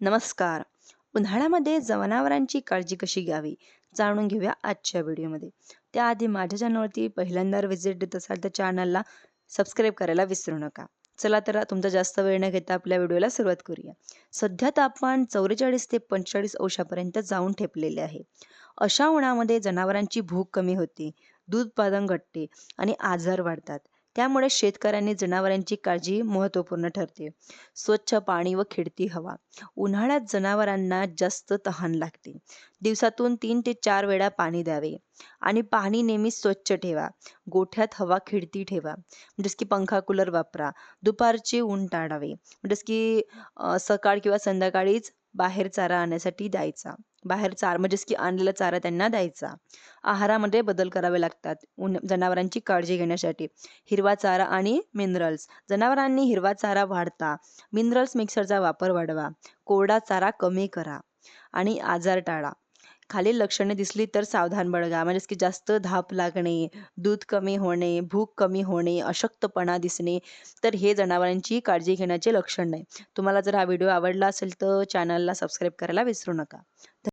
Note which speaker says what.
Speaker 1: नमस्कार. उन्हाळ्यामध्ये जनावरांची काळजी कशी घ्यावी जाणून घेऊया आजच्या व्हिडिओमध्ये. त्याआधी माझ्या चॅनलवरती पहिल्यांदा व्हिजिट देत असाल तर चॅनलला सबस्क्राईब करायला विसरू नका. चला तर तुमचा जास्त वेळ न घेता आपल्या व्हिडिओला सुरुवात करूया. सध्या तापमान 44 ते 45 अंशापर्यंत जाऊन ठेपलेले आहे. अशा उन्हामध्ये जनावरांची भूक कमी होते, दूध उत्पादन घटते आणि आजार वाढतात. त्यामुळे शेतकऱ्यांनी जनावरांची काळजी महत्त्वपूर्ण ठरते. स्वच्छ पाणी व खेळती हवा. उन्हाळ्यात जनावरांना जास्त तहान लागते. दिवसातून 3 ते 4 वेळा पाणी द्यावे आणि पाणी नेहमी स्वच्छ ठेवा. गोठ्यात हवा खेळती ठेवा. म्हणजेच की पंखा, कूलर वापरा. दुपारचे ऊन टाळावे. म्हणजेच की सकाळ किंवा संध्याकाळीच बाहेर चारा आणण्यासाठी द्यायचा. बाहेर म्हणजेच की आणलेला चारा त्यांना द्यायचा. आहारामध्ये बदल करावे लागतात जनावरांची काळजी घेण्यासाठी. हिरवा चारा आणि मिनरल्स. जनावरांनी हिरवा चारा वाढता मिनरल्स मिक्सरचा वापर वाढवा. कोरडा चारा कमी करा आणि आजार टाळा. खालील लक्षणे दिसली तर सावधान बाळगा. म्हणजेच की जास्त धाप लागणे, दूध कमी होणे, भूक कमी होणे, अशक्तपणा दिसणे, तर हे जनावरांची काळजी घेण्याचे लक्षण नाही. तुम्हाला जर हा व्हिडिओ आवडला असेल तर चॅनलला सबस्क्राईब करायला विसरू नका.